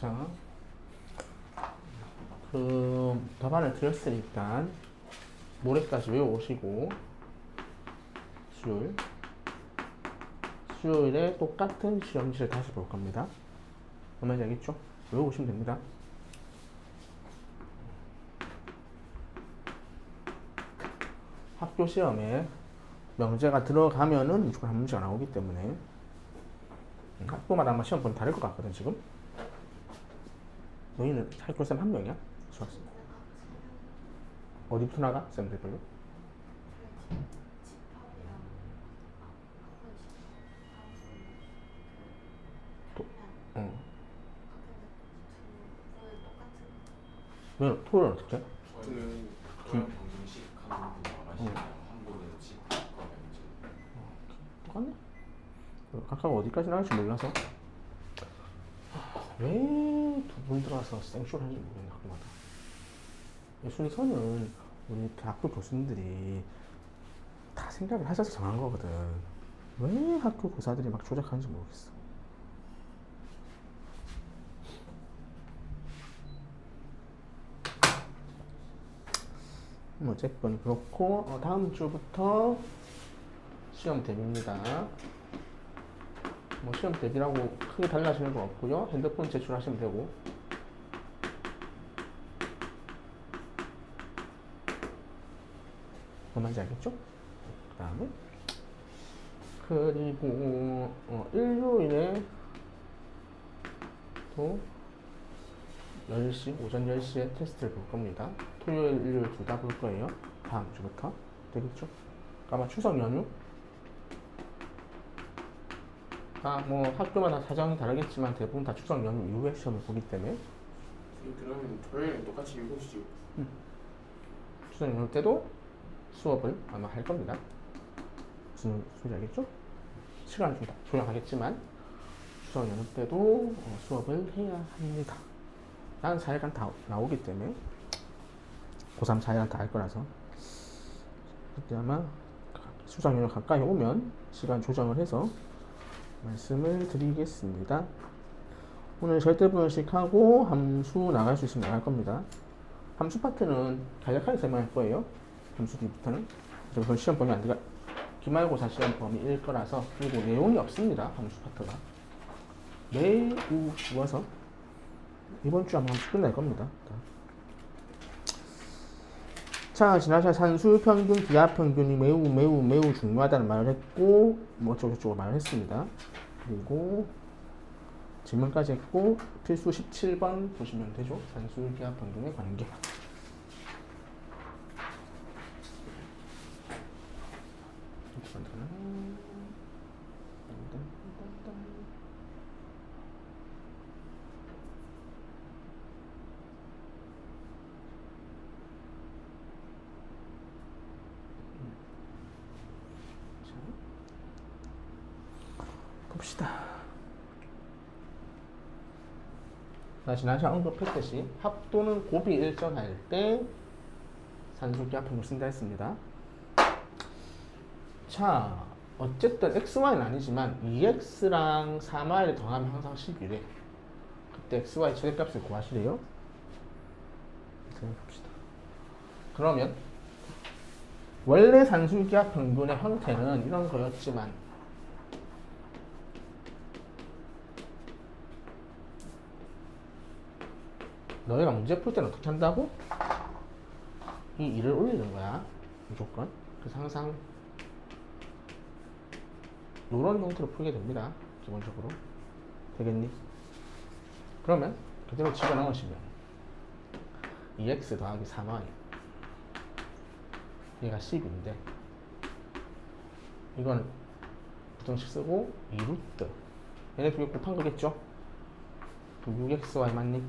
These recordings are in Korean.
자, 그 답안을 드렸으니까 모레까지 외워오시고 수요일에 똑같은 시험지를 다시 볼 겁니다. 뭔지 알겠죠? 외워오시면 됩니다. 학교 시험에 명제가 들어가면은 무조건 한 문제가 나오기 때문에 학교마다 아마 시험 번호 다를 것 같거든 지금. 너희는 학교쌤 한 명이야? 수학생 어디부터 나가? 쌤들별로? 왜 토요일은 어떻게 해? 저는 그냥 방정식 하는 분 나가시면 한 분은 집과 면접. 똑같네. 각각 어디까지 나갈지 몰라서 왜 두 분 들어와서 생쇼를 하는지 모르겠네. 학교마다 이 순서는 우리 학교 교수님들이 다 생각을 하셔서 정한 거거든. 왜 학교 교사들이 막 조작하는지 모르겠어. 어쨌건 그렇고 다음 주부터 시험 대비입니다. 뭐 시험 대비라고 크게 달라지는 거 없고요. 핸드폰 제출하시면 되고. 뭔지 알겠죠? 그 다음에 그리고 일요일에 또 10시, 오전 10시에 테스트를 볼 겁니다. 토요일, 일요일 둘 다 볼 거예요. 다음 주부터. 되겠죠? 아마 추석 연휴? 뭐 학교마다 사정이 다르겠지만 대부분 다 추석 연휴 이후에 시험을 보기 때문에 그러면 토요일은 똑같이 7시. 추석 연휴 때도 수업을 아마 할 겁니다. 무슨 소리 알겠죠? 시간은 좀 조정하겠지만 추석 연휴 때도 수업을 해야 합니다. 난 4일간 다 나오기 때문에 고3 4일간 다 할 거라서 그때 아마 추석 연휴 가까이 오면 시간 조정을 해서 말씀을 드리겠습니다. 오늘 절대분식하고 함수 나갈 수 있으면 나갈 겁니다. 함수 파트는 간략하게 설명할 거예요. 함수 뒤부터는. 그래서 시험 범위 안 들어가. 기말고사 시험 범위일 거라서. 그리고 내용이 없습니다. 함수 파트가. 매우 쉬워서 이번 주 아마 함수 끝날 겁니다. 자, 지난시간 산술평균, 기하평균이 매우 중요하다는 말을 했고 뭐 어쩌고저쩌고 말을 했습니다. 그리고 질문까지 했고 필수 17번 보시면 되죠. 산술, 기하평균의 관계. 봅시다. 지난시간 언급했듯이 합 또는 곱이 일정할 때 산술기하평균 쓴다 했습니다. 자, 어쨌든 xy는 아니지만 2x랑 3y를 더하면 항상 11에 그때 xy 최대값을 구하시래요. 봅시다. 그러면 원래 산술기하평균의 형태는 이런 거였지만 너희가 문제 풀 때는 어떻게 한다고? 이 2를 올리는 거야. 무조건. 그래서 항상 이런 형태로 풀게 됩니다. 기본적으로. 되겠니? 그러면 그대로 집어넣으시면 2x 더하기 3y 얘가 10인데 이건 부등식 쓰고 2루트 얘네 두 개 곱한 거겠죠? 그럼 6xy 맞니?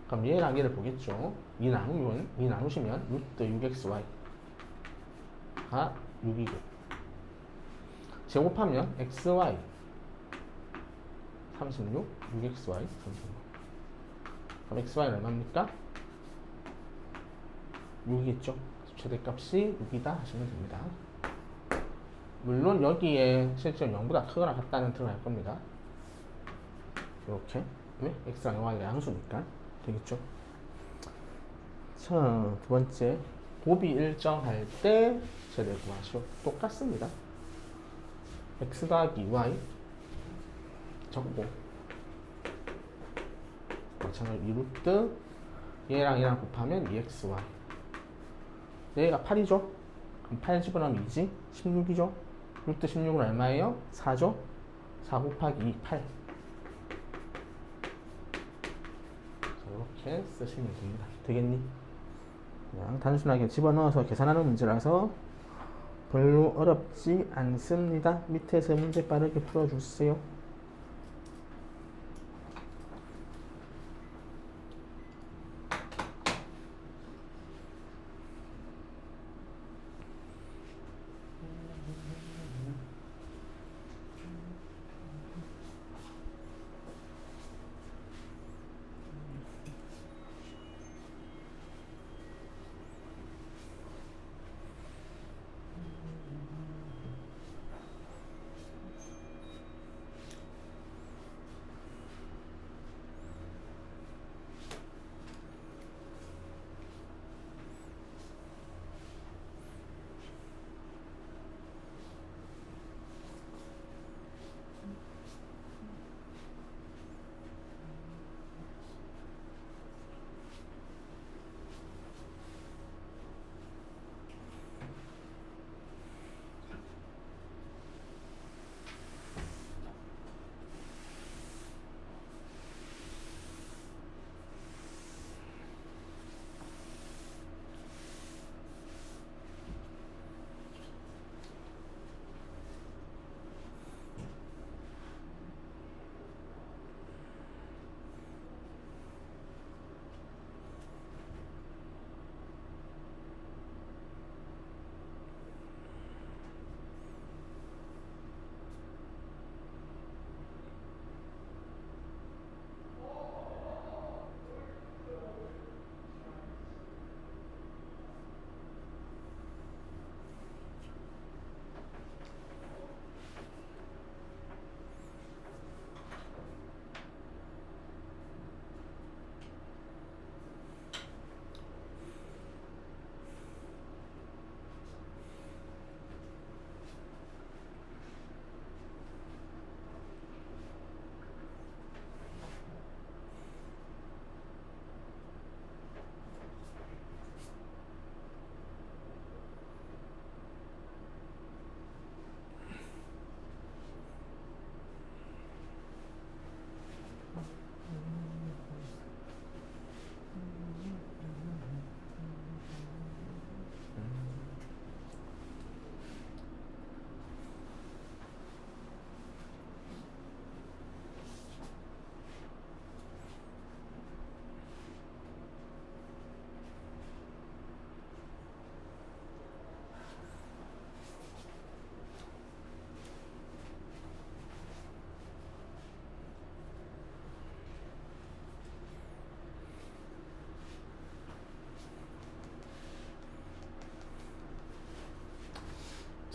그럼 얘랑 얘를 보겠죠. 2 나누시면 루트 6xy가 6이고 제곱하면 xy 36, 6xy 36. 그럼 xy는 얼마입니까? 6이겠죠. 최대값이 6이다 하시면 됩니다. 물론 여기에 실제로 0보다 크거나 같다는 들어갈 겁니다. 이렇게 왜? x랑 y가 양수니까 되겠죠. 자, 두 번째 곱이 일정할 때 제를 구하시오. 똑같습니다. x 더하기 y 적고 마찬가지로 2루트 얘랑 얘랑 곱하면 2xy 얘가 8이죠? 그럼 8 집어넣으면 2지? 16이죠? 루트 16은 얼마예요? 4죠? 4 곱하기 2, 8 이렇게 쓰시면 됩니다. 되겠니? 그냥 단순하게 집어넣어서 계산하는 문제라서 별로 어렵지 않습니다. 밑에서 문제 빠르게 풀어주세요.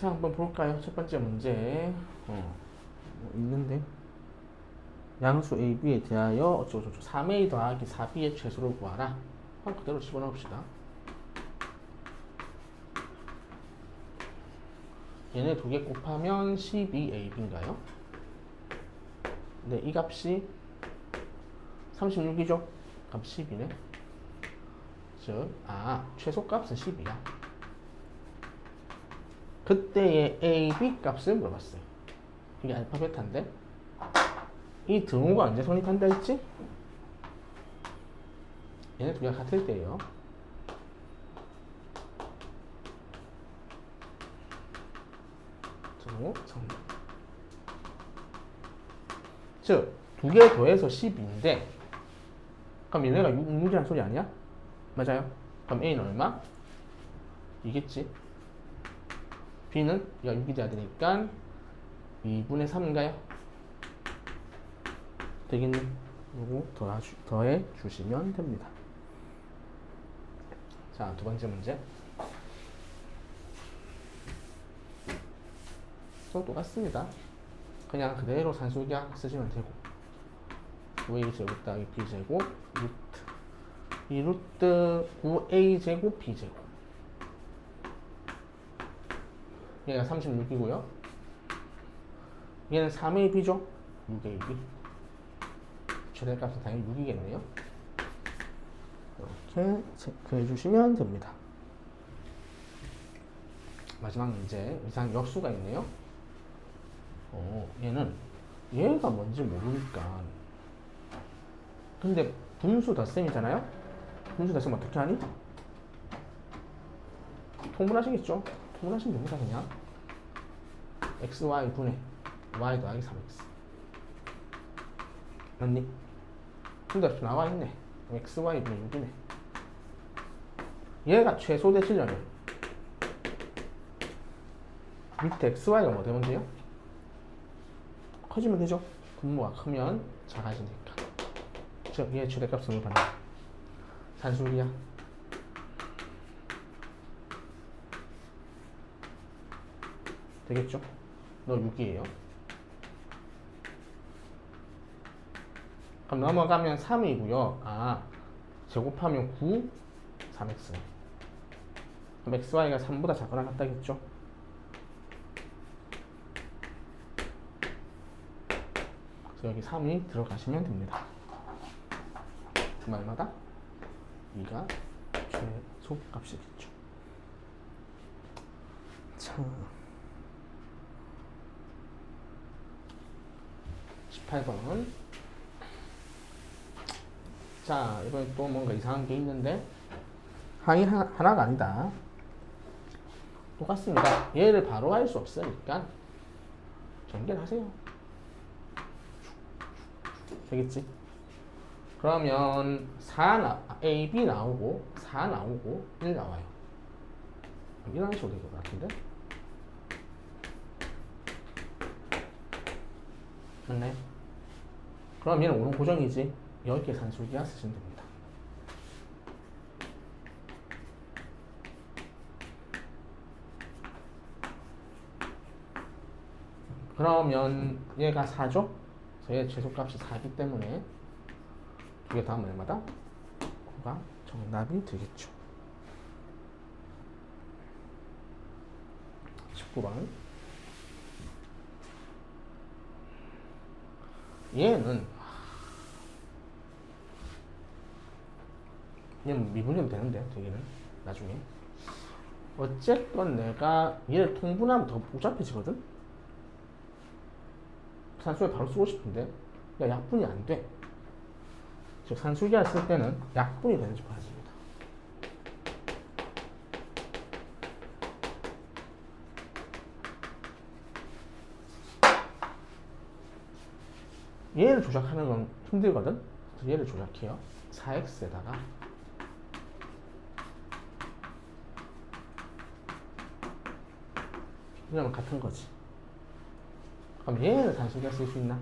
자, 한번 볼까요? 첫 번째 문제. 있는데. 양수 A, B에 대하여 어쩌고저쩌고 3A 더하기 4B의 최소를 구하라. 그럼 그대로 집어넣읍시다. 얘네 두 개 곱하면 12AB인가요? 네, 이 값이 36이죠? 값 10이네. 즉, 최소값은 10이야. 그때의 A, B 값을 물어봤어요. 이게 알파, 베타인데 이 등호가 언제 성립한다 했지? 얘네 두 개가 같을 때예요. 등호 성립. 즉, 두 개 더해서 10인데 그럼 얘네가 6이라는 소리 아니야? 맞아요? 그럼 A는 얼마? 이겠지? B는 얘가 6이 돼야 되니까 2분의 3인가요? 되겠니? 요거 더해 주시면 됩니다. 자, 두 번째 문제. 또 똑같습니다. 그냥 그대로 산술기하 쓰시면 되고 9a 제곱 더하기 b 제곱 루트 이 루트 9a 제곱 b 제곱 얘가 36이고요. 얘는 3ab죠. 6ab 최대값은 당연히 6이겠네요. 이렇게 체크해 주시면 됩니다. 마지막 문제 이상 역수가 있네요. 얘는 얘가 뭔지 모르니까 근데 분수 덧셈이잖아요. 분수 덧셈 어떻게 하니? 통분하시겠죠? 통분하시면 됩니다. 그냥 x, y 분의 y 더하기 3x 맞니? 근데 나와 있네. x, y 분의 6이네. 얘가 최소 되시려면 밑에 x, y가 뭐 되면 돼요? 커지면 되죠? 분모가 크면 작아지니까. 즉, 얘 최대값은 받는 산술이야. 되겠죠? 너 6이에요. 그럼 넘어가면 3이고요. 아, 제곱하면 9, 3x. 그럼 x, y가 3보다 작거나 같다겠죠? 그래서 여기 3이 들어가시면 됩니다. 그 말마다 2가 최소값이겠죠. 자, 18번. 자, 이번에 또 뭔가 이상한 게 있는데 항이 하나가 아니다. 똑같습니다. 얘를 바로 할 수 없으니까 전개하세요. 되겠지? 그러면 4 B 나오고 4 나오고 1 나와요. 이런 식으로 될 것 같은데? 맞네. 그럼 얘는 오른 고정이지. 10개 산술기야 쓰시면 됩니다. 그러면 얘가 4죠? 그래서 얘 최소값이 4이기 때문에 두 개 다음 얼마다? 9가 정답이 되겠죠. 19번. 얘는 미분해도 되는데 되기는 나중에. 어쨌건 내가 얘를 통분하면 더 복잡해지거든? 산수에 바로 쓰고 싶은데 야, 약분이 안 돼. 즉 산수기를 쓸 때는 약분이 되는지 봐야 됩니다. 얘를 조작하는 건 힘들거든? 그래서 얘를 조작해요. 4x에다가 이러면 같은 거지. 그럼 얘를 산수기를 쓸 수 있나?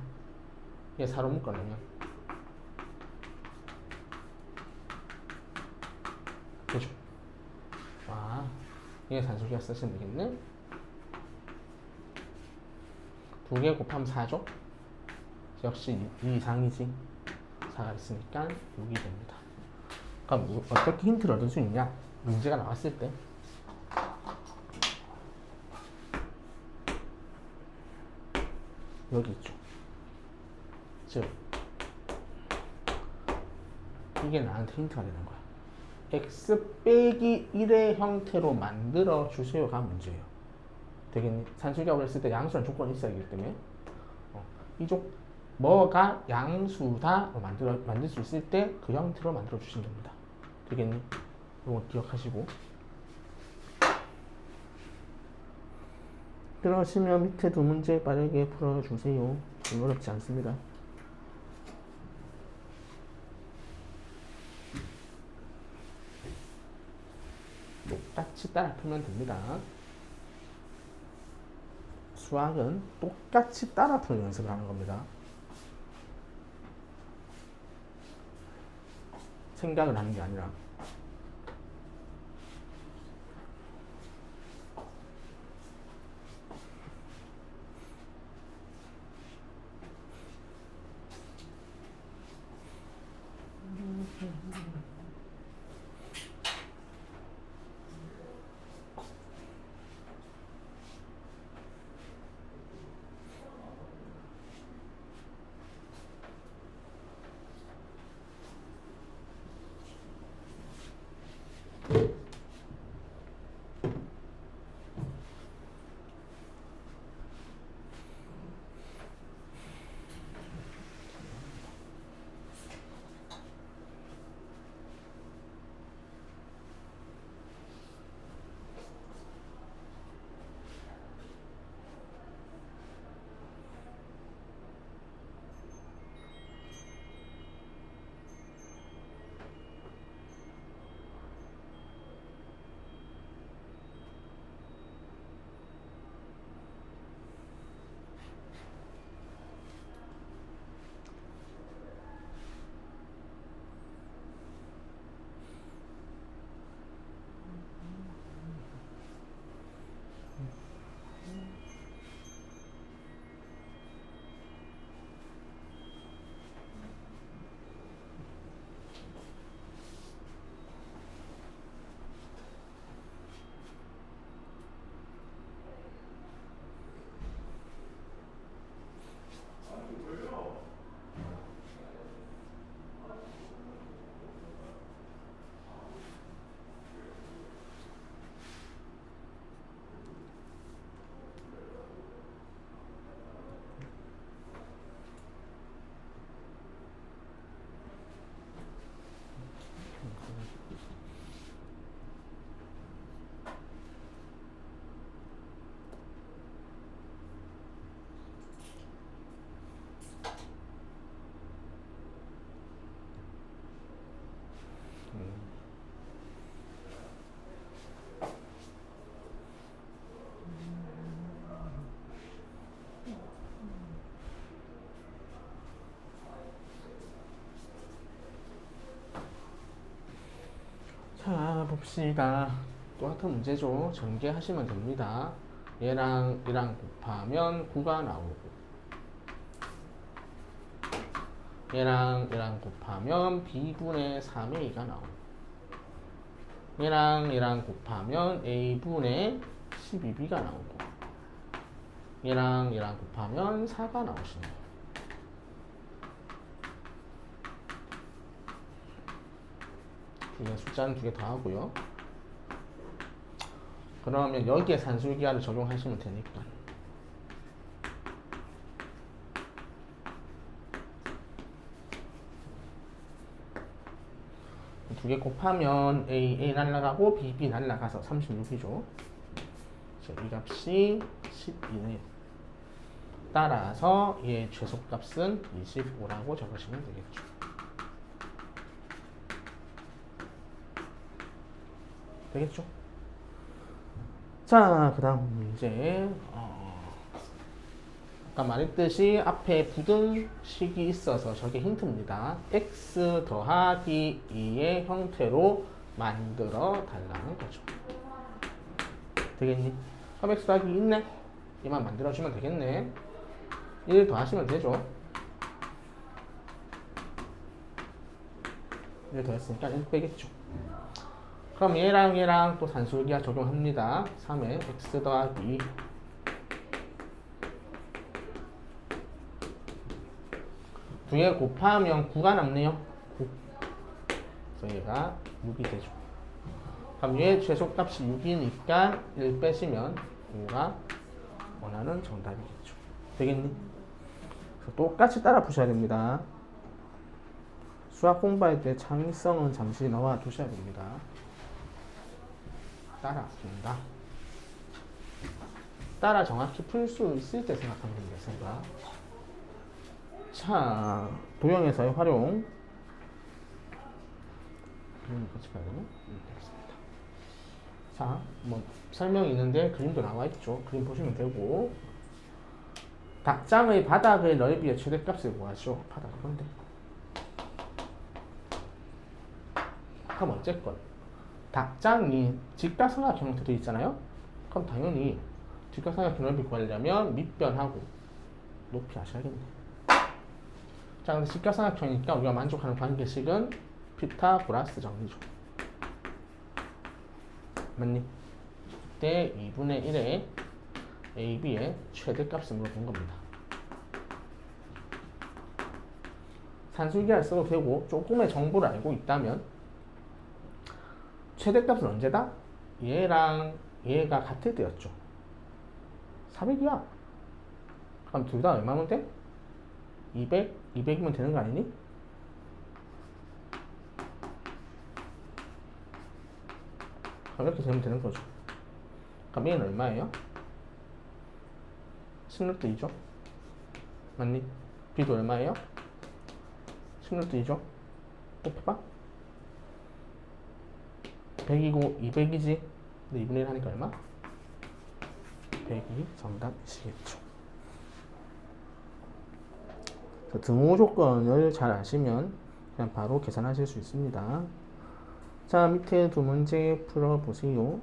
얘 4로 묶어놓으면 되죠. 와, 얘 산수기를 쓰시면 되겠네. 2개 곱하면 4죠? 역시 2 이상이지. 4가 있으니까 6이 됩니다. 그럼 어떻게 힌트를 얻을 수 있냐? 문제가 나왔을 때 여기 있죠. 즉 이게 나한테 힌트가 되는 거야. x 빼기 1의 형태로 만들어 주세요가 문제예요. 되겠니? 산술기합을 했을 때 양수란 조건이 있어야 하기 때문에 이쪽 뭐가 양수다 만들 수 있을 때 그 형태로 만들어 주시면 됩니다. 되겠니? 이거 기억하시고. 그러시면 밑에 두 문제 빠르게 풀어주세요. 좀 어렵지 않습니다. 똑같이 따라 풀면 됩니다. 수학은 똑같이 따라 푸는 연습을 하는 겁니다. 생각을 하는 게 아니라. 봅시다. 똑같은 문제죠. 전개하시면 됩니다. 얘랑 얘랑 곱하면 9가 나오고, 얘랑 얘랑 곱하면 b분의 3의 2가 나오고, 얘랑 얘랑 곱하면 a분의 12b가 나오고, 얘랑 얘랑 곱하면 4가 나오시네요. 숫자는 두 개 다 하고요. 그러면 여기에 산술기하를 적용하시면 되니까 두 개 곱하면 A 날라가고 B 날라가서 36이죠. 이 값이 12네요. 따라서 얘 최소값은 25라고 적으시면 되겠죠. 되겠죠? 자, 그 다음 문제. 아까 말했듯이 앞에 부등식이 있어서 저게 힌트입니다. x 더하기 2의 형태로 만들어 달라는 거죠. 되겠니? 그럼 x 더하기 2 있네? 얘만 만들어주면 되겠네. 1 더하시면 되죠. 1 더했으니까 1 빼겠죠. 그럼 얘랑 얘랑 또 산술기하 적용합니다. 3에 x 더하기 2 두 개 곱하면 9가 남네요. 9. 그래서 얘가 6이 되죠. 그럼 얘 최소값이 6이니까 1 빼시면 5가 원하는 정답이겠죠. 되겠니? 그래서 똑같이 따라 푸셔야 됩니다. 수학 공부할 때 창의성은 잠시 넣어 두셔야 됩니다. 따라 푼다. 따라 정확히 풀 수 있을 때 생각하면 됩니다. 생각. 자, 도형에서의 활용. 같이 봐야 되나? 알겠습니다. 자, 뭐 설명이 있는데 그림도 나와 있죠. 그림 보시면 되고. 닭장의 바닥의 넓이의 최대값을 구하죠. 바닥 건데. 그럼 어쨌건 닭장이 직각삼각 형태도 있잖아요. 그럼 당연히 직각삼각 넓이 구하려면 밑변하고 높이 아셔야겠네. 자, 근데 직각삼각형이니까 우리가 만족하는 관계식은 피타고라스 정리죠. 맞니? 그때 2분의 1의 AB의 최대값을 물어본 겁니다. 산술기할 써도 되고 조금의 정보를 알고 있다면 최대값은 언제다? 얘랑 얘가 같을 때였죠. 400이야. 그럼 둘 다 얼마면 돼? 200이면 되는 거 아니니? 그럼 이렇게 되면 되는 거죠. 그럼 얘는 얼마예요? 16도 2죠? 맞니? B도 얼마예요? 16도 2죠? 곱해봐. 100이고 200이지? 근데 2분의 1 하니까 얼마? 100이 정답이시겠죠. 등호 조건을 잘 아시면 그냥 바로 계산하실 수 있습니다. 자, 밑에 두 문제 풀어보세요.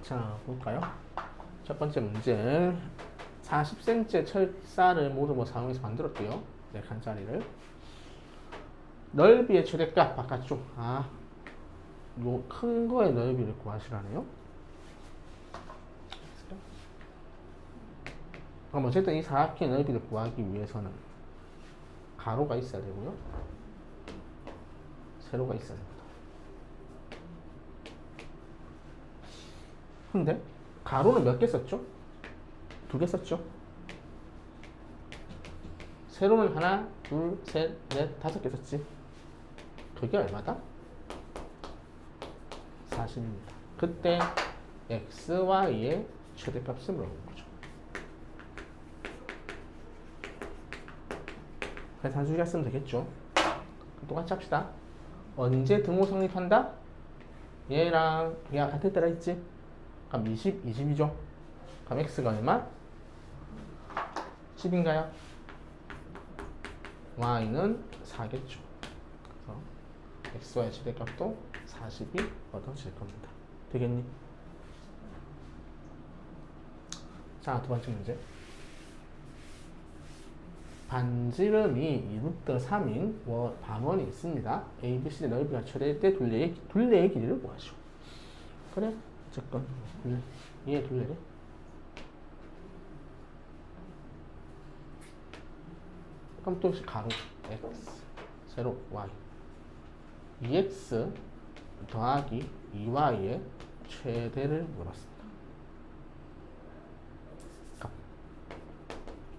자, 볼까요? 첫 번째 문제. 40cm의 철사를 모두 사용해서 만들었대요. 네 칸짜리를. 넓이의 최대값 바깥쪽. 아, 요 큰 거의 넓이를 구하시라네요. 그럼 어쨌든 이 사각형의 넓이를 구하기 위해서는 가로가 있어야 되고요. 세로가 있어야 됩니다. 근데 가로는 몇 개 썼죠? 2개 썼죠? 세로는 하나, 둘, 셋, 넷, 5개 썼지? 그게 얼마다? 40입니다. 그때 x, y의 최대값을 물어본 거죠. 그래서 한수기가 쓰면 되겠죠. 똑같이 합시다. 언제 등호 성립한다? 얘랑 얘가 같을 때라 했지? 그럼 20, 20이죠. 그럼 x가 얼마? 10인가요? y는 4겠죠. 그래서 xy의 최대값도 40이 얻어질 겁니다. 되겠니? 자, 두 번째 문제. 반지름이 2루트 3인 방원이 있습니다. A, B, C의 넓이가 최대일 때 둘레의 길이를 구하시오. 그래? 어쨌건 얘 둘레래. 그럼 또 가로 x, 세로 y. 2x 더하기 2y의 최대를 물었습니다.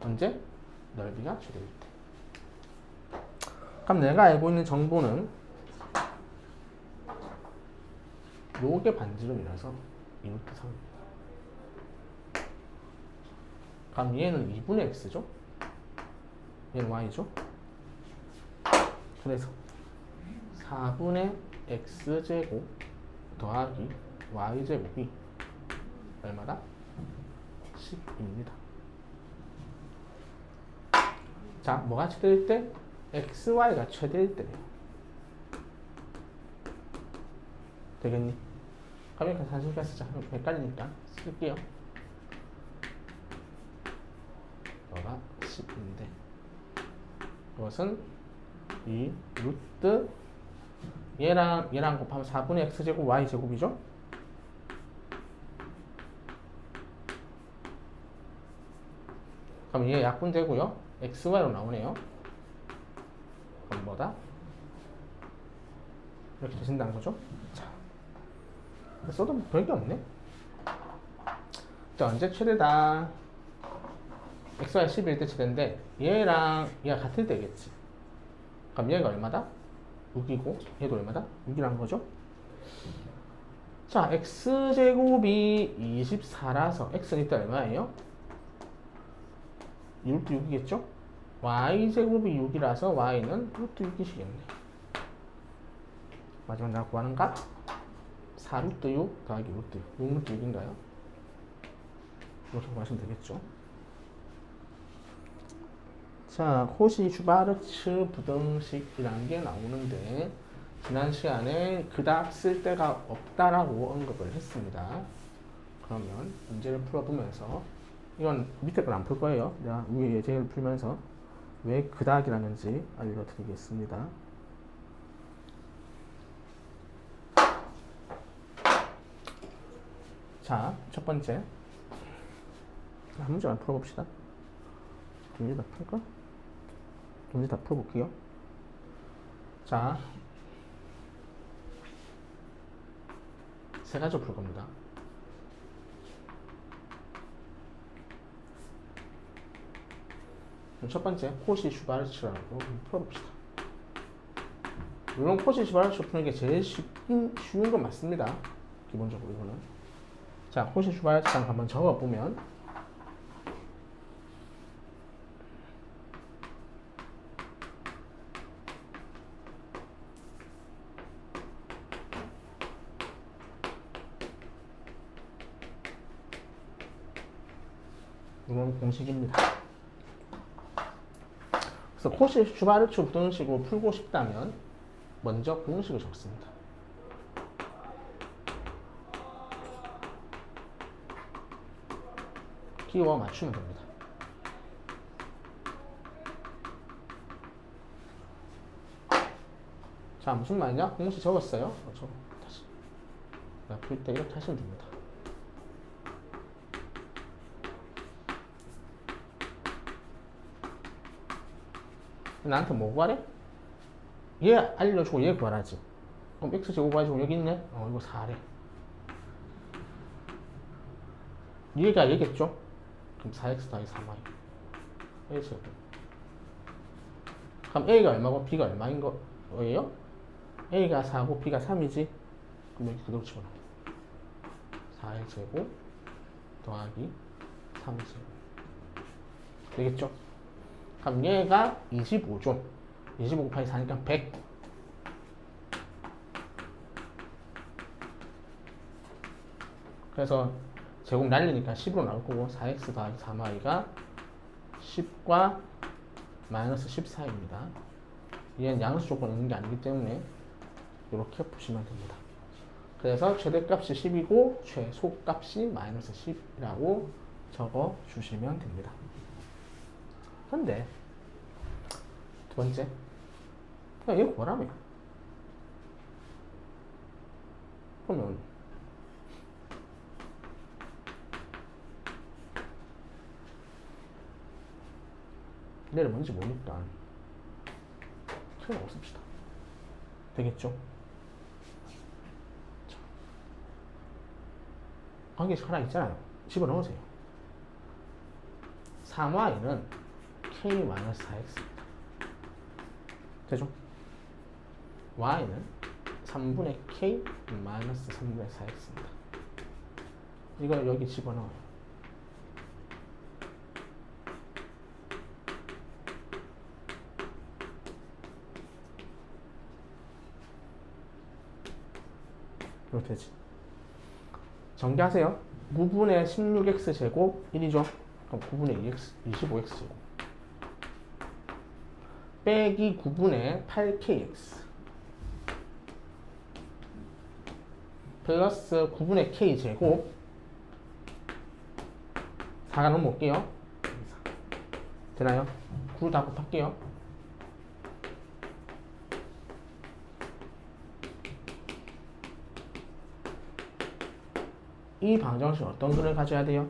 언제? 넓이가 최대일 때. 그럼 내가 알고 있는 정보는 요게 반지름이라서 2루트 3입니다. 그럼 얘는 2분의 x죠? 얘는 y죠? 그래서 4분의 x제곱 더하기 y제곱이 얼마다? 10입니다. 자, 뭐가 최대일 때? xy가 최대일 때네요. 되겠니? 그럼 이렇게 산술가 쓰자. 헷갈리니까 쓸게요. 너가 10인데 이것은 이 루트 얘랑 곱하면 4분의 x제곱 y제곱이죠? 그럼 얘 약분되고요. xy로 나오네요. 그럼 뭐다? 이렇게 되신다는 거죠? 자, 써도 별게 없네. 자, 언제 최대다? xy 11일 때 최대인데 얘랑 얘가 같을 때겠지. 그럼 얘가 얼마다? 6이고 얘도 얼마다? 6이라는 거죠? 자, x제곱이 24라서 x는 이때 얼마예요? 6루트 6이겠죠? y제곱이 6이라서 y는 루트 6이시겠네. 마지막 내가 구하는 값 4루트 6 더하기 루트 6, 6루트 6인가요? 이렇게 구하시면 되겠죠. 자, 호시 슈바르츠 부등식이라는 게 나오는데 지난 시간에 그닥 쓸 데가 없다라고 언급을 했습니다. 그러면 문제를 풀어보면서 이건 밑에 건 안 풀 거예요. 내가 위에 예제를 풀면서 왜 그닥이라는지 알려드리겠습니다. 자, 첫 번째 한 문제만 풀어봅시다. 문제 다 풀까? 문제 다 풀어볼게요. 자, 세 가지로 풀 겁니다. 첫 번째 코시 슈바르츠라고 풀어봅시다. 물론 코시 슈바르츠 푸는 게 제일 쉬운 건 맞습니다. 기본적으로 이거는. 자, 코시 슈바르츠랑 한번 적어보면 이건 공식입니다. 그래서 코시 슈바르츠 부등식으로 풀고 싶다면 먼저 공식을 적습니다. 끼워 맞추면 됩니다. 자, 무슨 말이냐? 공식 적었어요. 다시 풀 때 이렇게 하시면 됩니다. 나한테 뭐 구하래? 얘 알려주고 얘 구하라지. 그럼 x제곱 y제곱 여기 있네? 이거 4래. 얘가 얘겠죠? 그럼 4x 더하기 3y a제곱. 그럼 a가 얼마고 b가 얼마인 거예요? a가 4고 b가 3이지? 그럼 여기 그대로 집어넣어. 4제곱 더하기 3제곱 되겠죠? 그럼 얘가 25죠. 25 곱하기 4니까 100. 그래서 제곱 날리니까 10으로 나올 거고 4x 더하기 3y가 10과 마이너스 14입니다. 얘는 양수 조건 있는 게 아니기 때문에 이렇게 푸시면 됩니다. 그래서 최대값이 10이고 최소값이 마이너스 10이라고 적어 주시면 됩니다. 근데 두 번째, 그냥 얘 구하라며. 그러면 얘를 뭔지 모르니까 그냥 없읍시다. 되겠죠? 자, 관계식 하나 있잖아요. 집어넣으세요. 3y는 k-4x입니다. 되죠? y는 3분의 k 마이너스 3분의 4x입니다. 이걸 여기 집어넣어요. 이렇게 되지. 전개하세요. 9분의 16x 제곱 1이죠. 그럼 9분의 2x 25x 제곱 빼기 9분의 8kx 플러스 9분의 k 제곱 4가 넘어올게요. 되나요? 9를 다 곱할게요. 이 방정식 어떤 근을 가져야 돼요?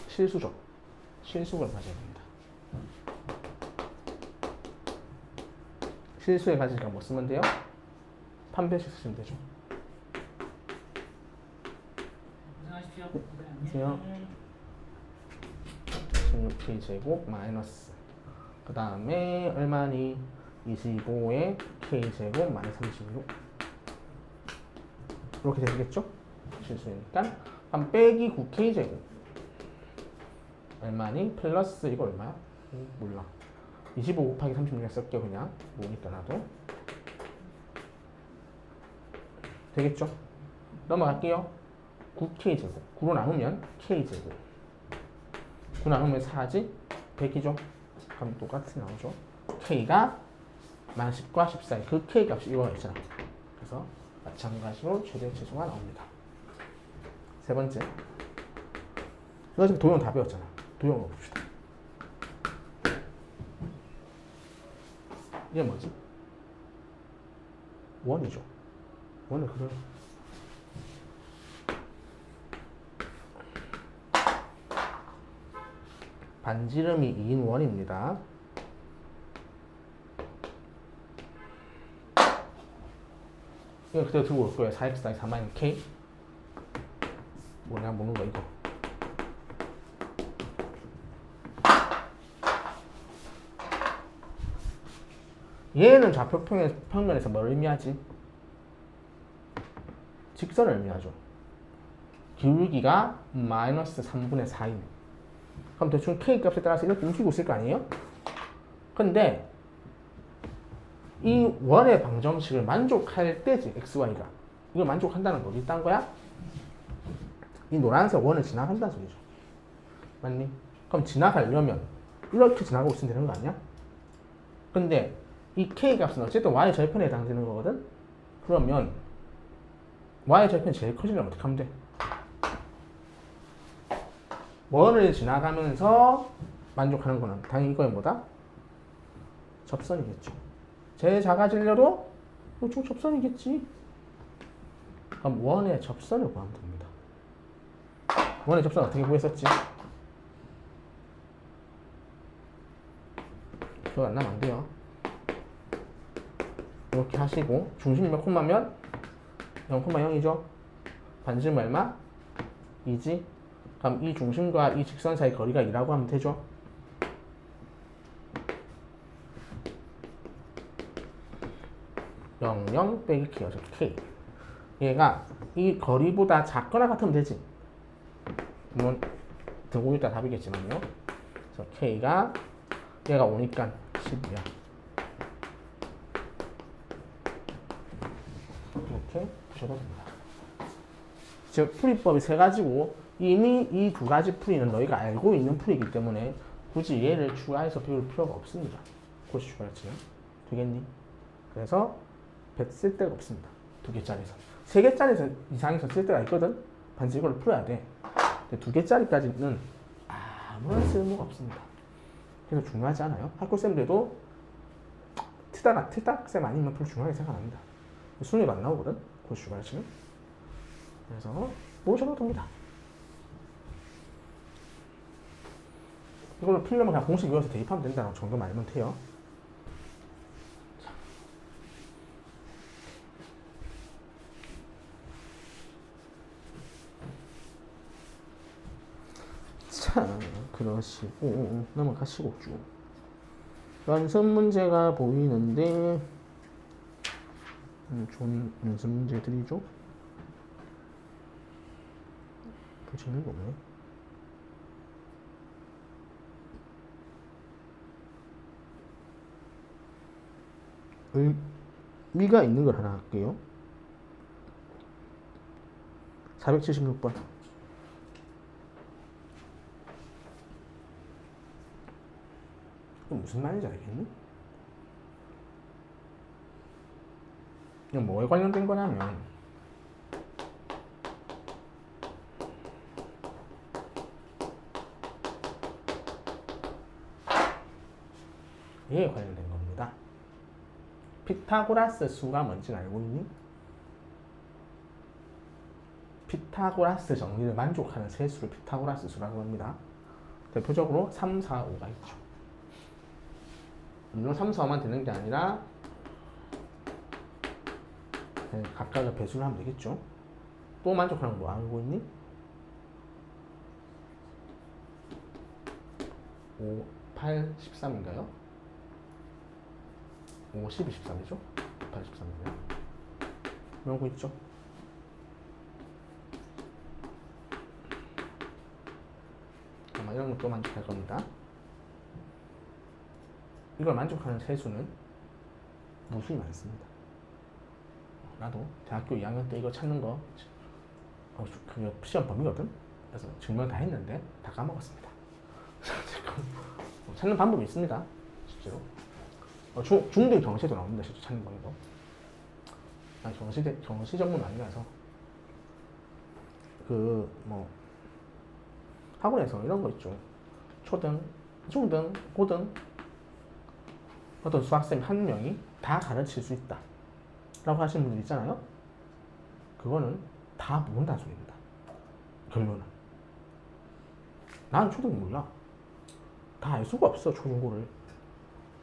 실수죠. 실수를 가져야 됩니다. 실수에 가지니까 뭐 쓰면 돼요? 판별식 쓰시면 되죠. 안녕하세요. 16k 제곱 마이너스 그 다음에 얼마니? 25에 k 제곱 마이너스 36 이렇게 되겠죠? 실수니까 한 빼기 9k 제곱 얼마니? 플러스 이거 얼마야? 몰라. 25 곱하기 36에 쓸게요. 그냥 모르니까 나도 되겠죠? 넘어갈게요. 9k 제곱 9로 나누면 k 제곱 9 나누면 4지? 100이죠? 그럼 똑같이 나오죠? k가 만 10과 10 사이 그 k 값이 이거가 있잖아. 그래서 마찬가지로 최대 최소가 나옵니다. 세 번째, 이거 지금 도형 다 배웠잖아. 도형을 봅시다. 이게 뭐지? 원이죠. 원을 그려요. 반지름이 2인 원입니다. 이거 그대로 들고 올 거예요. 4x 더하기 4 마이너스 k. 뭐냐 먹는 거 이거. 얘는 좌표 평면에서 뭘 의미하지? 직선을 의미하죠. 기울기가 마이너스 3분의 4인. 그럼 대충 k 값에 따라서 이렇게 움직이고 있을 거 아니에요? 근데 이 원의 방정식을 만족할 때지 xy가. 이걸 만족한다는 거 어디 있다는 거야? 이 노란색 원을 지나간다는 소리죠. 맞니? 그럼 지나가려면 이렇게 지나가고 있으면 되는 거 아니야? 근데 이 k 값은 어쨌든 y 절편에 해당되는 거거든? 그러면 y 절편이 제일 커지려면 어떻게 하면 돼? 원을 지나가면서 만족하는 거는 당연히 이거는 뭐다? 접선이겠죠. 제일 작아지려도 이쪽 접선이겠지. 그럼 원의 접선을 구하면 됩니다. 원의 접선 어떻게 구했었지? 기억 안 나면 안 돼요. 이렇게 하시고 중심이 몇 콤마면 0,0이죠. 반지름 얼마? 2지. 그럼 이 중심과 이 직선 사이 거리가 2라고 하면 되죠. (0,0) 빼기 k죠. k. 얘가 이 거리보다 작거나 같으면 되지. 물론 등고 있다 답이겠지만요. 그래서 k가 얘가 오니까 10이야. 이렇게 푸셔도 됩니다. 즉 풀이법이 세 가지고 이미 이 두 가지 풀이는 너희가 알고 있는 풀이기 때문에 굳이 얘를 추가해서 배울 필요가 없습니다. 고시 추가했지만 되겠니? 그래서 100 쓸 데가 없습니다. 2개짜리에서 3개짜리 이상에서 쓸 데가 있거든. 반드시 이걸 풀어야 돼. 근데 2개짜리까지는 아무런 쓸모가 없습니다. 그래서 중요하지 않아요. 학교쌤들도 트닥 쌤 아니면 별로 중요하게 생각합니다. 순위가 안 나오거든. 고시 추가했지만 그래서 모르셔도 됩니다. 이걸로 풀려면 그냥 공식 외워서 대입하면 된다는 정도만 알면 돼요. 자, 그러시고 넘어가시고 쭉 연습 문제가 보이는데 좋은 연습 문제들이죠. 재밌는 거 없네. 의미가 있는 걸 하나 할게요. 476번. 이거 무슨 말인지 알겠니? 이건 뭐에 관련된 거냐면 얘에 관련된 겁니다. 피타고라스 수가 뭔지는 알고 있니? 피타고라스 정리를 만족하는 세수를 피타고라스 수라고 합니다. 대표적으로 3, 4, 5가 있죠. 물론 3, 4, 5만 되는 게 아니라 각각의 배수를 하면 되겠죠. 또 만족하는 거 뭐 알고 있니? 5, 8, 13인가요? 5, 12, 13이죠? 8, 13이네요. 이런 거 있죠? 아마 이런 것도 만족할 겁니다. 이걸 만족하는 세수는 무수히 많습니다. 나도 대학교 2학년 때 이거 찾는 거 그게 시험 범위거든? 그래서 증명 다 했는데 다 까먹었습니다. 찾는 방법이 있습니다. 실제로. 중등 경시도 나옵니다. 실제 찾는 방법. 경시 전문 아니라서 학원에서 이런 거 있죠. 초등, 중등, 고등 어떤 수학생 한 명이 다 가르칠 수 있다 라고 하시는 분들 있잖아요. 그거는 다 모른다는 소리입니다. 결론은 나는 초등 몰라. 다 알 수가 없어. 초중고를.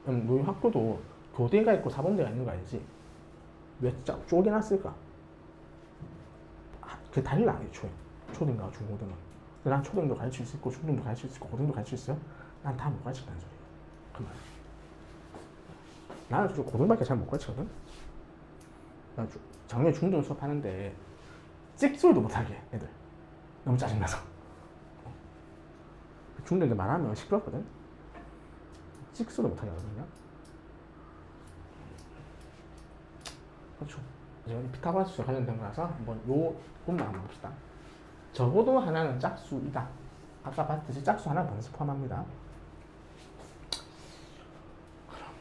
너희 학교도 교대가 있고 사범대가 있는 거 알지? 왜 쪼개놨을까? 그게 달라, 애초에. 초등과 중고등은. 난 초등도 가르칠 수 있고, 중등도 가르칠 수 있고, 고등도 가르칠 수 있어요? 난 다 못 가르친다는 소리야. 그 말. 나는 솔직히 고등밖에 잘 못 가르치거든? 나 작년에 중등 수업하는데, 찍소리도 못하게, 애들. 너무 짜증나서. 중등들 말하면 시끄럽거든? 찍소리 못하게 하거든요. 그렇죠. 이제 피타고라스와 관련된 거라서 한번 요 부분만 한번 봅시다. 적어도 하나는 짝수이다. 아까 봤듯이 짝수 하나 번수 포함합니다. 그러면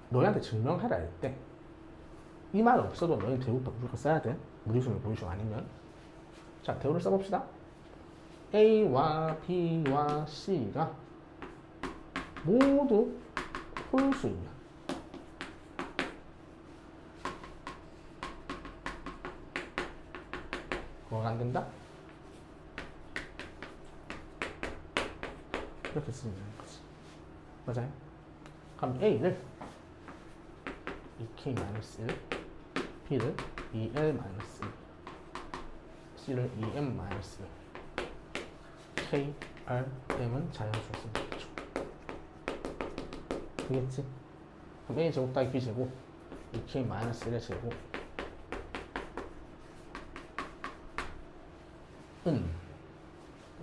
너희한테 증명하라 할 때 이 말 없어도 너희 대우부터 무조건 써야 돼. 무리수를 보이죠. 아니면 자, 대우를 써봅시다. A와 B와 C가 모두 홀수이면 뭐가 안 된다? 이렇게 쓰면 되는 거지. 맞아요? 그럼 A를 2K-1, B를 2L-1, C를 2M-1, K, R, M은 자연수로 쓰면 되겠죠. 되겠지? 그럼 A 제곱 더하기 B 제곱 2K-1의 제곱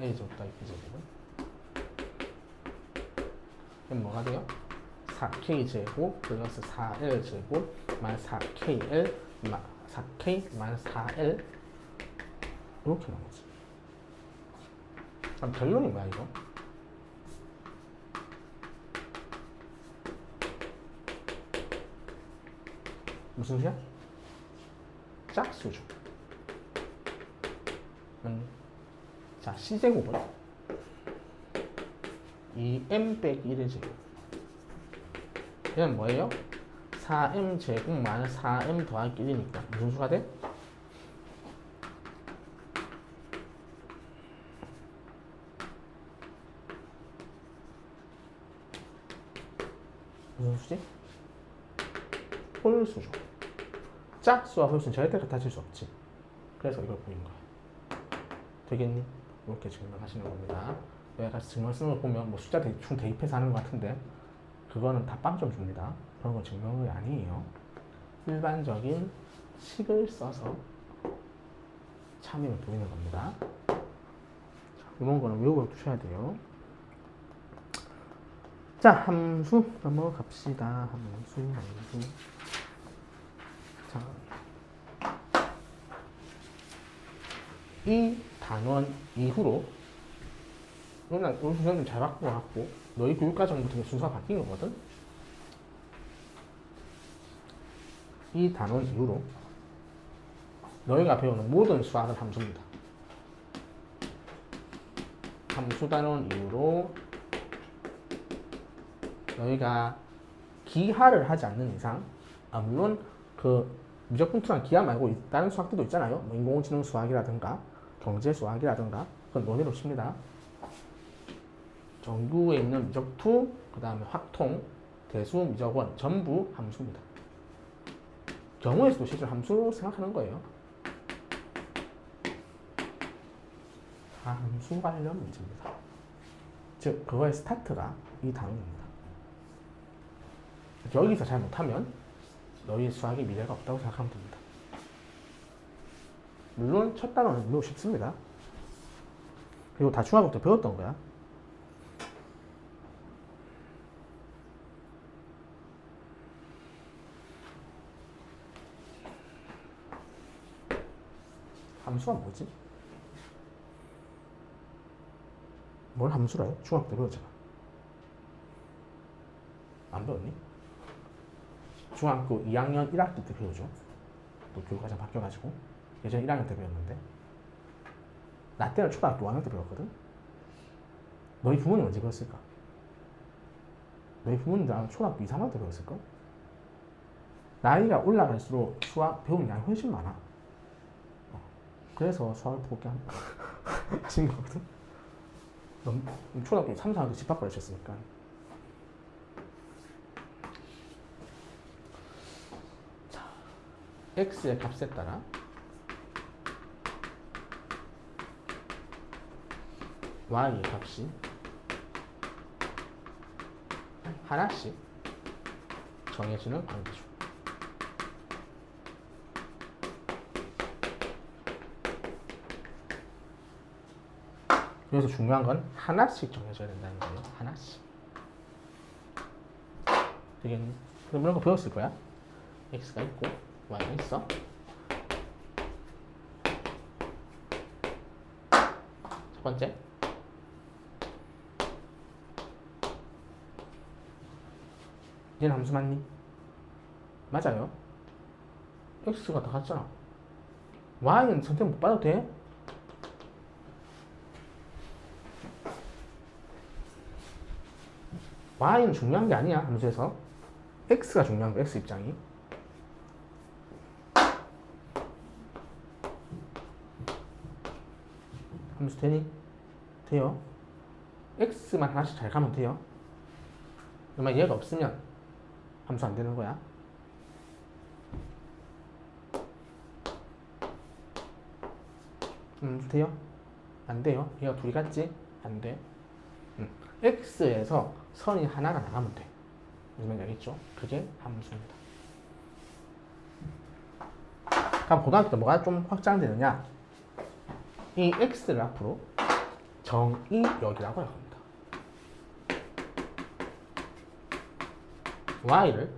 A 제곱 더하기 B 제곱은 그럼 뭐가 돼요? 4K 제곱 플러스 4L 제곱 마이너스 4KL 4K 마이너스 4L 이렇게 나오지. 그럼 결론이 뭐야 이거? 무슨 수야? 짝수죠. 자, C제곱은 2M 빼기 1의 제곱. 이건 뭐예요? 4M 제곱 마이너스 4M 더하기 1이니까 무슨 수가 돼? 무슨 수지? 홀수죠. 짝수와 홀수는 절대 같아질 수 없지. 그래서 이걸 보인 거야. 되겠니? 이렇게 증명하시는 겁니다. 여기까지 증명 쓰는 거 보면 뭐 숫자 대충 대입해서 하는 것 같은데 그거는 다 빵점 줍니다. 그런 건 증명이 아니에요. 일반적인 식을 써서 참임을 보이는 겁니다. 자, 이런 거는 외우고 두셔야 돼요. 자, 함수 넘어갑시다. 함수. 자, 이 단원 이후로 우리 순서는 잘 바꿔갖고 너희 교육과정부터 순서가 바뀐 거거든. 이 단원 이후로 너희가 배우는 모든 수학은 함수입니다. 함수 단원 이후로 너희가 기하를 하지 않는 이상, 물론 그 미적분투랑 기하 말고 다른 수학들도 있잖아요. 뭐 인공지능 수학이라든가 경제 수학이라든가 그건 논의로 칩니다. 정규에 있는 미적투, 그 다음에 확통, 대수, 미적원 전부 함수입니다. 경우에서도 실제로 함수로 생각하는 거예요. 다 함수 관련 문제입니다. 즉 그거의 스타트가 이 단원입니다. 여기서 잘 못하면 너희 수학에 미래가 없다고 생각하면 됩니다. 물론 첫 단원은 매우 쉽습니다. 그리고 다 중학교 때 배웠던 거야. 함수가 뭐지? 뭘 함수라 해? 중학교 때 배웠잖아. 안 배웠니? 중학교 2학년 1학기 때 배우죠. 또 교육과정 바뀌어가지고 예전에 1학년 때 배웠는데 나 때는 초등학교 5학년 때 배웠거든. 너희 부모님 언제 배웠을까? 너희 부모님들 아마 초등학교 2, 3학년 때 배웠을걸? 나이가 올라갈수록 수학 배우는 양이 훨씬 많아. 그래서 수학을 포기하신 거거든. 초등학교 3, 4학년 때 집 밖으로 하셨으니까. 자, x의 값에 따라 y의 값이 하나씩 정해지는 관계죠. 여기서 중요한 건 하나씩 정해져야 된다는 거예요. 하나씩. 되겠니? 그럼 이런 거 배웠을 거야. x가 있고 y가 있어. 첫 번째. 얘는 함수 맞니? 맞아요. x가 다 같잖아. y는 선택 못 받아도 돼? y는 중요한 게 아니야. 함수에서 x가 중요한 거야. x 입장이. 함수 되니? 돼요. x만 하나씩 잘 가면 돼요. 그러면 얘가 없으면 함수 안 되는 거야. 돼요? 안 돼요. 얘가 둘이 같지? 안 돼. x에서 선이 하나가 나가면 돼. 무슨 말인지 알겠죠? 그게 함수입니다. 그럼 고등학교 때 뭐가 좀 확장되느냐? 이 x를 앞으로 정의역이라고 합니다. y를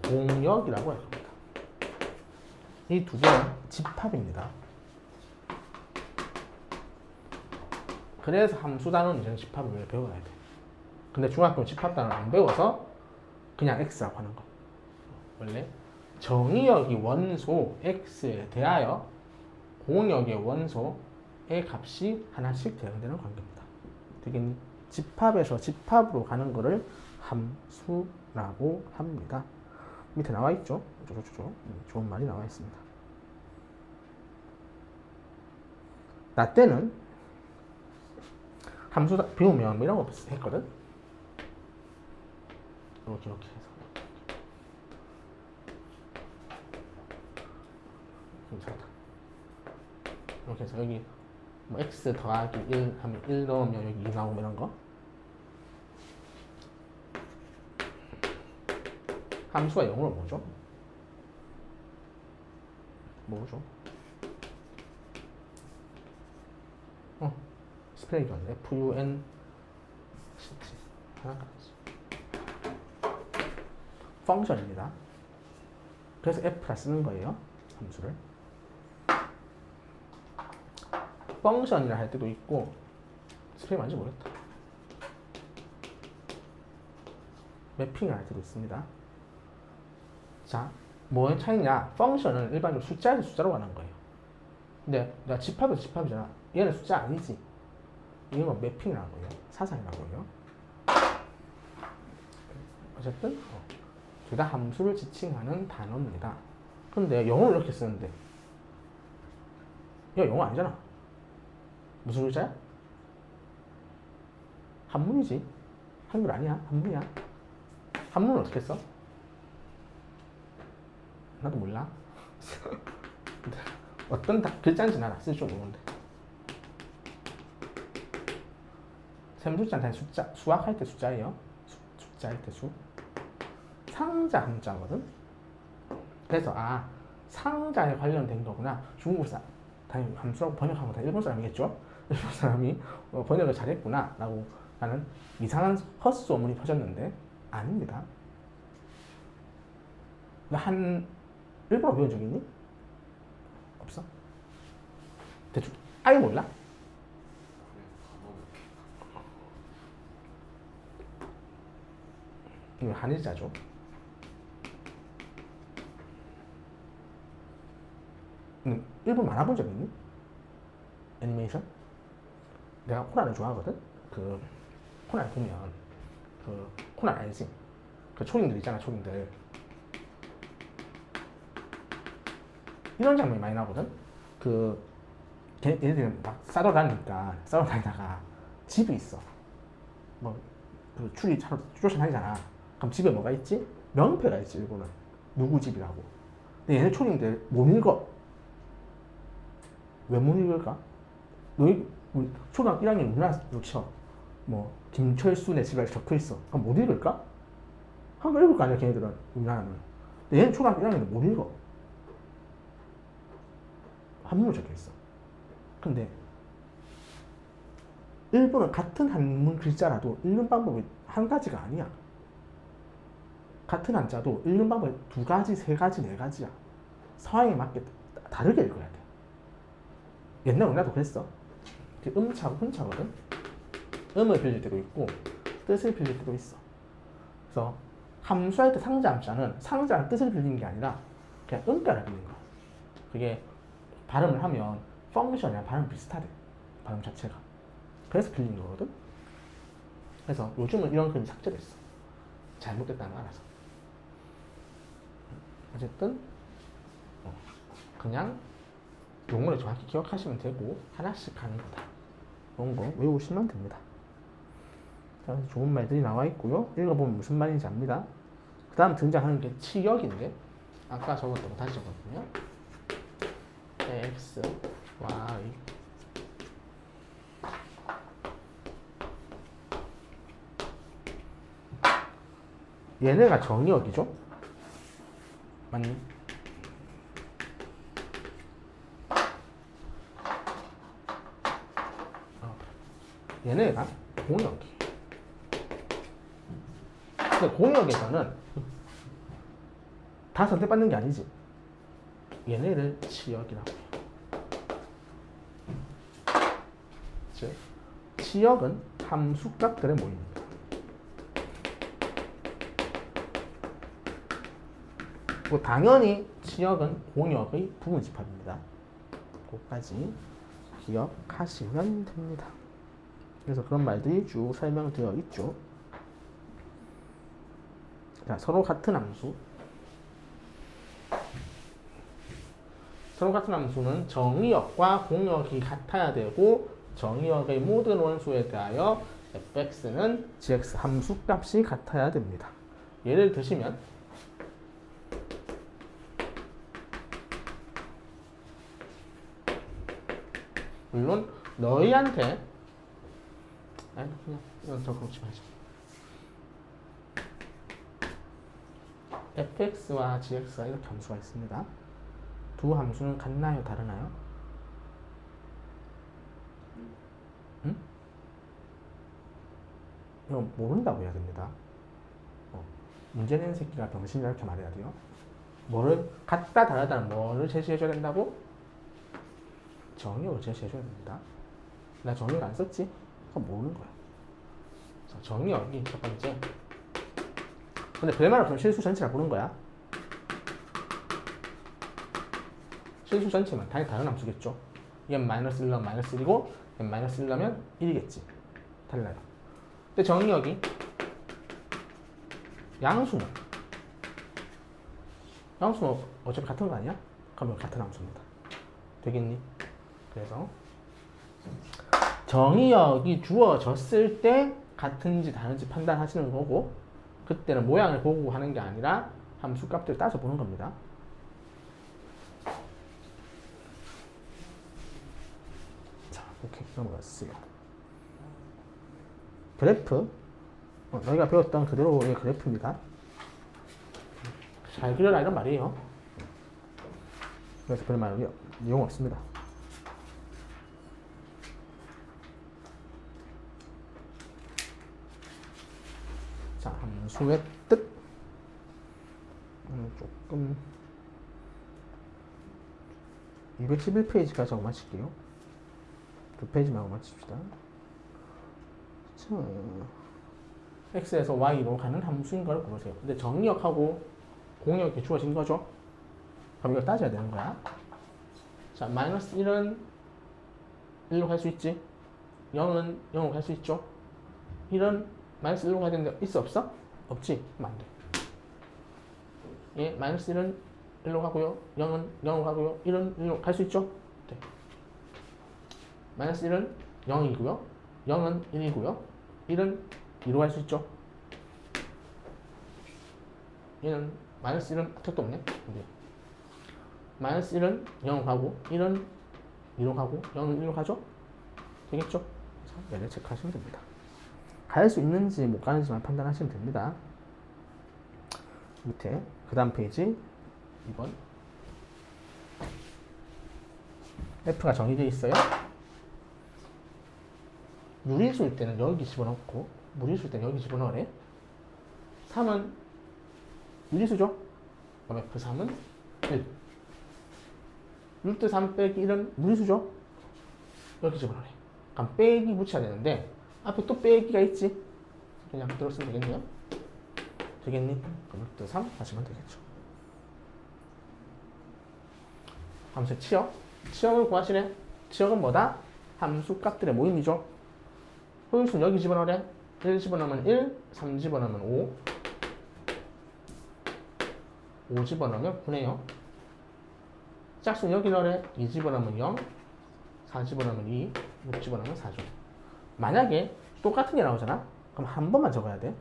공역이라고 합니다. 이 두 개는 집합입니다. 그래서 함수 단어는 이제는 집합을 배워야 돼. 근데 중학교는 집합 단어를 안 배워서 그냥 x라고 하는 거. 원래 정의역이 원소 x에 대하여 공역의 원소의 값이 하나씩 대응되는 관계입니다. 되겠니? 집합에서 집합으로 가는 거를 함수라고 합니다. 밑에 나와 있죠? 좋은 말이 나와 있습니다. 나 때는 함수 배우면 이런 거 했거든? 이렇게 해서 괜찮다. 이렇게 해서 여기 뭐 x 더하기 1 하면 1 넣으면 여기 2 나오고 이런 거. 함수가 영어로 뭐죠? 뭐죠? 스펠링 좋았네. FUN 펑션입니다. 그래서 F라 쓰는 거예요. 함수를. 펑션이라 할 때도 있고 스펠링 맞는지 모르겠다. 매핑을 할 때도 있습니다. 자, 뭐의 차이냐? 펑션은 일반적으로 숫자에서 숫자로 가는 거예요. 근데 내가 집합에서 집합이잖아. 얘는 숫자 아니지. 이건 뭐 매핑이라고 해요. 사상이라고 해요. 어쨌든 둘 다 함수를 지칭하는 단어입니다. 근데 영어를 이렇게 쓰는데 이거 영어 아니잖아. 무슨 글자야? 한문이지. 한글 아니야. 한문이야. 한문은 어떻게 써? 나도 몰라. 어떤 글자인지 난 쓸 줄 모르는데. 셈숫자는 숫자, 수학할 때 숫자예요. 숫자할 때 수. 상자 함자거든. 그래서 상자에 관련된 거구나. 중국 사람, 당연히 함수라고 번역한 거 다 일본 사람이겠죠. 일본 사람이 번역을 잘했구나 라고 하는 이상한 헛소문이 퍼졌는데 아닙니다. 한 일본어 배운 적 있니? 없어? 대충 아예 몰라? 이거 한일자죠. 일본 만화 본 적 있니? 애니메이션? 내가 코난을 좋아하거든? 그 코난 보면 그 코난 알지? 그 초딩들 있잖아. 초딩들 이런 장면이 많이 나오거든? 그 얘네들은 막 싸돌아다니다가 집이 있어. 뭐 그 추리 차로 쫓아다니잖아. 그럼 집에 뭐가 있지? 명패가 있지. 일본은 누구 집이라고. 근데 얘네 초딩들 못 읽어. 왜 못 읽을까? 너희 우리 초등학교 1학년 우리나라 쳐. 뭐 김철순의 집에 적혀 있어. 그럼 못 읽을까? 한글 읽을 거 아니야 걔네들은 우리나라는. 근데 얘는 초등학교 1학년은 못 읽어. 한문으로 적혀 있어. 근데 일본은 같은 한문 글자라도 읽는 방법이 한 가지가 아니야. 같은 한자도 읽는 방법이 두 가지, 세 가지, 네 가지야. 상황에 맞게 다르게 읽어야 돼. 옛날 우리나라도 그랬어. 음차고 훈차거든. 음을 빌릴 때도 있고 뜻을 빌릴 때도 있어. 그래서 함수할 때 상자 함자는 상자는 뜻을 빌리는 게 아니라 그냥 음가를 빌리는 거야. 그게 발음을 하면 펑션이랑 발음 비슷하대. 발음 자체가. 그래서 빌린 거거든. 그래서 요즘은 이런 글이 삭제됐어. 잘못됐다는 걸 알아서. 어쨌든 그냥 용어를 정확히 기억하시면 되고 하나씩 하는 거다. 그런 거 외우시면 됩니다. 자, 좋은 말들이 나와 있고요. 읽어보면 무슨 말인지 압니다. 그 다음 등장하는 게 치역인데 아까 적었던 거 다시 적었거든요. x, y 얘네가 정의역이죠? 맞니? 얘네가 공역이에요. 근데 공역에서는 다 선택받는 게 아니지. 얘네를 치역이라고 해요. 즉, 치역은 함수값들의 모임입니다. 그리고 당연히 치역은 공역의 부분집합입니다. 그것까지 기억하시면 됩니다. 그래서 그런 말들이 쭉 설명되어 있죠. 자, 서로 같은 함수. 서로 같은 함수는 정의역과 공역이 같아야 되고 정의역의 모든 원소에 대하여 fx는 gx 함수값이 같아야 됩니다. 예를 드시면 물론 너희한테 아니 그냥 이건 더 그렇지 말자. fx와 gx가 이렇게 함수가 있습니다. 두 함수는 같나요? 다르나요? 응? 이거 모른다고 해야 됩니다. 문제 낸 새끼가 병신이라 이렇게 말해야 돼요. 뭐를 같다 다르다는 뭐를 제시해줘야 된다고? 정의역을 제시해줘야 됩니다. 나 정의역 안 썼지? 그럼 모르는 거야. 정의역이 첫 번째. 근데 별말 없으면 실수 전체를 보는 거야. 실수 전체면 당연히 다른 함수겠죠. 얘는 마이너스 1면 마이너스 1이고 얘는 마이너스 1면 1이겠지. 달라요. 근데 정의역이 양수는 어차피 같은 거 아니야? 그러면 같은 함수입니다. 되겠니? 그래서 정의역이 주어졌을 때 같은지 다른지 판단하시는 거고 그때는 모양을 보고 하는 게 아니라 함수 값들을 따져보는 겁니다. 자, 이렇게 넘어갔어요. 그래프 너희가 배웠던 그대로의 그래프입니다. 잘 그려라 이런 말이에요. 그래서 별말 내용 없습니다. 자, 함수의 뜻. 조금 211페이지까지 하고 마칠게요. 두 페이지만 하고 마칩시다. 자, x에서 y로 가는 함수인 걸 고르세요. 근데 정의역하고 공역이 주어진 거죠. 그럼 이걸 따져야 되는 거야. 자, 마이너스 1은 1로 갈 수 있지. 0은 0으로 갈 수 있죠. 1은 마이너스 1로 가야 되는데 있어 없어? 없지. 그럼 안 돼. 예, 마이너스 1은 1로 가고요. 0은 0으로 가고요. 1은 1로 갈 수 있죠? 네. 마이너스 1은 0이고요. 0은 1이고요. 1은 2로 갈 수 있죠? 얘는 마이너스 1은 택도 없네. 네. 마이너스 1은 0으로 가고 1은 2로 가고 0은 1로 가죠? 되겠죠? 그래서 얘를 체크하시면 됩니다. 갈 수 있는지 못 가는지만 판단하시면 됩니다. 밑에 그 다음 페이지 2번 F가 정의되어 있어요. 유리수일 때는 여기 집어넣고 무리수일 때는 여기 집어넣으래. 3은 유리수죠? 그럼 F3은 1. 루트 3 빼기 1은 무리수죠? 여기 집어넣으래. 그럼 빼기 붙여야 되는데 앞에 또 빼기가 있지? 그냥 그대로 쓰면 되겠네요. 되겠니? 그럼 루트 3 하시면 되겠죠. 함수 치역. 치역을 구하시래. 치역은 뭐다? 함수 값들의 모임이죠. 호요수는 여기 집어넣으래. 1 집어넣으면 1, 3 집어넣으면 5, 5 집어넣으면 9네요. 짝수는 여기 넣으래. 2 집어넣으면 0, 4 집어넣으면 2, 6 집어넣으면 4죠. 만약에 똑같은 게 나오잖아? 그럼 한 번만 적어야 돼.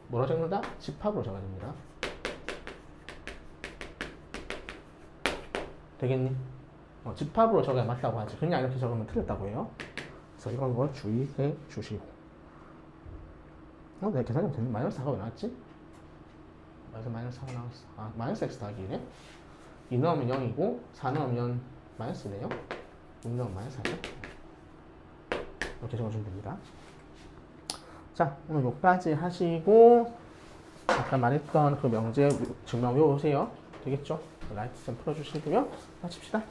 뭐로 적는다? 집합으로 적어야 됩니다. 되겠니? 집합으로 적어야 맞다고 하지. 그냥 이렇게 적으면 틀렸다고 해요. 그래서 이런 거 주의해 주시고. 내 계산이 되는 마이너스 4가 왜 나왔지? 마이너스 4가 나왔어. 아, 마이너스 x 더하기 1에 2 넣으면 0이고 4 넣으면 마이너스네요. 6 넣으면 마이너스 4죠. 이렇게 적어주면 됩니다. 자, 오늘 여기까지 하시고 아까 말했던 그 명제 증명 외우세요. 되겠죠? 라이트 셈 풀어주시고요. 마칩시다.